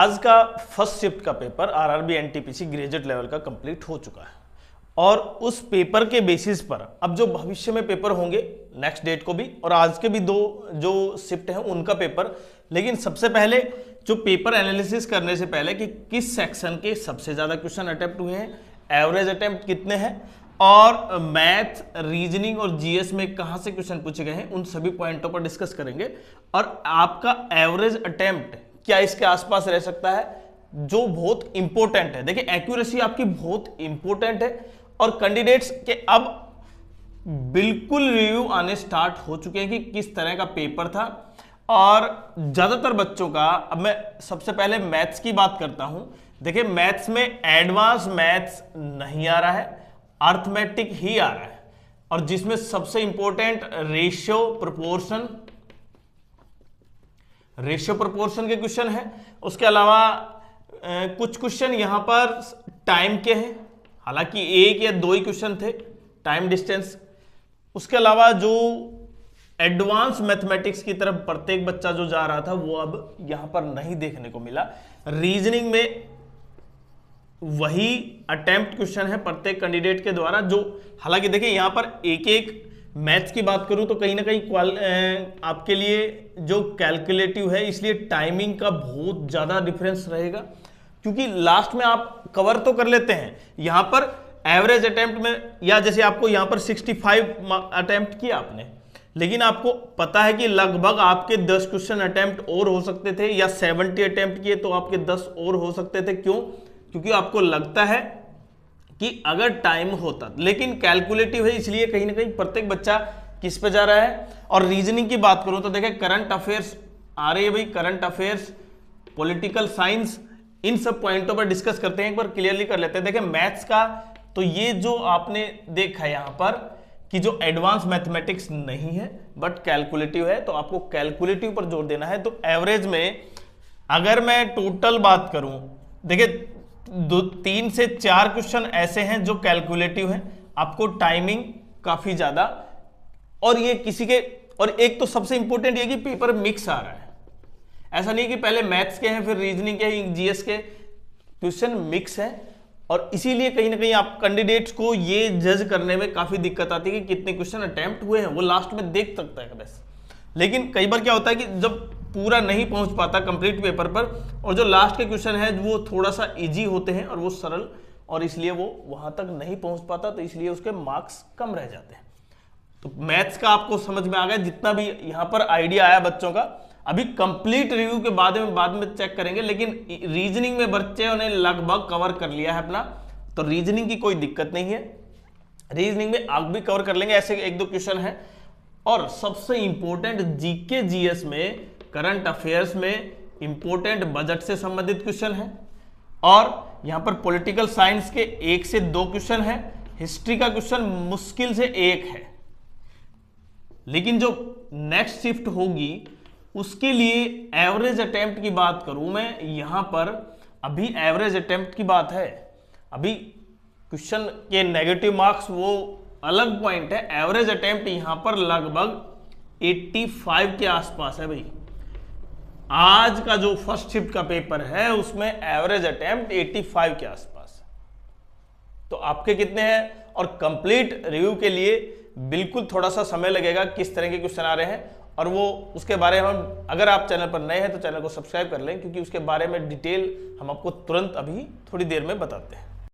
आज का first shift का paper RRB NTPC graduate level का कंप्लीट हो चुका है और उस पेपर के बेसिस पर अब जो भविष्य में पेपर होंगे नेक्स्ट डेट को भी और आज के भी दो जो शिफ्ट हैं उनका पेपर, लेकिन सबसे पहले जो पेपर एनालिसिस करने से पहले कि किस सेक्शन के सबसे ज़्यादा क्वेश्चन अटेम्प्ट हुए हैं, एवरेज अटेम्प्ट कितने हैं और मैथ, रीजनिंग और जीएस में कहाँ से क्वेश्चन पूछे गए हैं, उन सभी पॉइंटों पर डिस्कस करेंगे। और आपका एवरेज अटेम्प्ट क्या इसके आसपास रह सकता है, जो बहुत इंपॉर्टेंट है। देखिए एक्यूरेसी आपकी बहुत इंपॉर्टेंट है और कैंडिडेट्स के अब बिल्कुल रिव्यू आने स्टार्ट हो चुके हैं कि किस तरह का पेपर था। और ज्यादातर बच्चों का, अब मैं सबसे पहले मैथ्स की बात करता हूं। देखिए मैथ्स में एडवांस मैथ्स नहीं आ रहा है, अर्थमेटिक ही आ रहा है और जिसमें सबसे इंपॉर्टेंट रेशियो प्रोपोर्शन के क्वेश्चन है। उसके अलावा कुछ क्वेश्चन यहां पर टाइम के हैं, हालांकि एक या दो ही क्वेश्चन थे, टाइम डिस्टेंस। उसके अलावा जो एडवांस मैथमेटिक्स की तरफ प्रत्येक बच्चा जो जा रहा था वो अब यहां पर नहीं देखने को मिला। रीजनिंग में वही अटेम्प्ट क्वेश्चन है प्रत्येक कैंडिडेट के द्वारा, जो हालांकि देखिए यहां पर एक एक मैथ्स की बात करूं तो कहीं ना कहीं आपके लिए जो कैलकुलेटिव है, इसलिए टाइमिंग का बहुत ज्यादा डिफरेंस रहेगा, क्योंकि लास्ट में आप कवर तो कर लेते हैं। यहां पर एवरेज अटेम्प्ट में या जैसे आपको यहां पर 65 अटेम्प्ट किया आपने, लेकिन आपको पता है कि लगभग आपके 10 क्वेश्चन अटेम्प्ट और हो सकते थे, या 70 अटेम्प्ट किए तो आपके 10 और हो सकते थे। क्यों? क्योंकि आपको लगता है कि अगर टाइम होता, लेकिन कैलकुलेटिव है इसलिए कहीं ना कहीं प्रत्येक बच्चा किस पे जा रहा है। और रीजनिंग की बात करूं तो देखिए करंट अफेयर्स आ रही है भाई, करंट अफेयर्स, पॉलिटिकल साइंस, इन सब पॉइंटों पर डिस्कस करते हैं, एक बार क्लियरली कर लेते हैं। देखिए मैथ्स का तो ये जो आपने देखा है यहां पर कि जो एडवांस मैथमेटिक्स नहीं है बट कैलकुलेटिव है, तो आपको कैलकुलेटिव पर जोर देना है। तो एवरेज में अगर मैं टोटल बात करूं, देखिए 3 से 4 क्वेश्चन ऐसे हैं जो कैलकुलेटिव हैं, आपको टाइमिंग काफी ज्यादा, और ये किसी के, और एक तो सबसे इंपॉर्टेंट ये कि पेपर मिक्स आ रहा है। ऐसा नहीं कि पहले मैथ्स के हैं फिर रीजनिंग के, जीएस के, क्वेश्चन मिक्स है और इसीलिए कहीं ना कहीं आप कैंडिडेट्स को ये जज करने में काफी दिक्कत आती है कि कितने क्वेश्चन अटेम्प्ट हुए हैं, वो लास्ट में देख सकता है बस। लेकिन कई बार क्या होता है कि जब पूरा नहीं पहुंच पाता कंप्लीट पेपर पर, और जो लास्ट के क्वेश्चन है वो थोड़ा सा इजी होते हैं और वो सरल, और इसलिए वो वहां तक नहीं पहुंच पाता, तो इसलिए उसके मार्क्स कम रह जाते हैं। तो मैथ्स का आपको समझ में आ गया, जितना भी यहां पर आइडिया आया बच्चों का। अभी कंप्लीट रिव्यू के बाद में चेक करेंगे, लेकिन रीजनिंग में बच्चों ने लगभग कवर कर लिया है अपना, तो रीजनिंग की कोई दिक्कत नहीं है। रीजनिंग में आप भी कवर कर लेंगे, ऐसे एक दो क्वेश्चन है। और सबसे इंपॉर्टेंट जीके जीएस में, करंट अफेयर्स में इंपॉर्टेंट बजट से संबंधित क्वेश्चन है, और यहां पर पॉलिटिकल साइंस के 1 से 2 क्वेश्चन है, हिस्ट्री का क्वेश्चन मुश्किल से 1 है। लेकिन जो नेक्स्ट शिफ्ट होगी उसके लिए एवरेज अटेम्प्ट की बात करूं मैं, यहां पर अभी एवरेज अटेम्प्ट की बात है, अभी क्वेश्चन के नेगेटिव मार्क्स वो अलग पॉइंट है। एवरेज अटेम्प्ट यहां पर लगभग 85 के आसपास है भाई। आज का जो फर्स्ट शिफ्ट का पेपर है उसमें एवरेज अटेम्प्ट 85 के आसपास है। तो आपके कितने हैं? और कंप्लीट रिव्यू के लिए बिल्कुल थोड़ा सा समय लगेगा, किस तरह के क्वेश्चन आ रहे हैं, और वो उसके बारे में हम, अगर आप चैनल पर नए हैं तो चैनल को सब्सक्राइब कर लें, क्योंकि उसके बारे में डिटेल हम आपको तुरंत अभी थोड़ी देर में बताते हैं।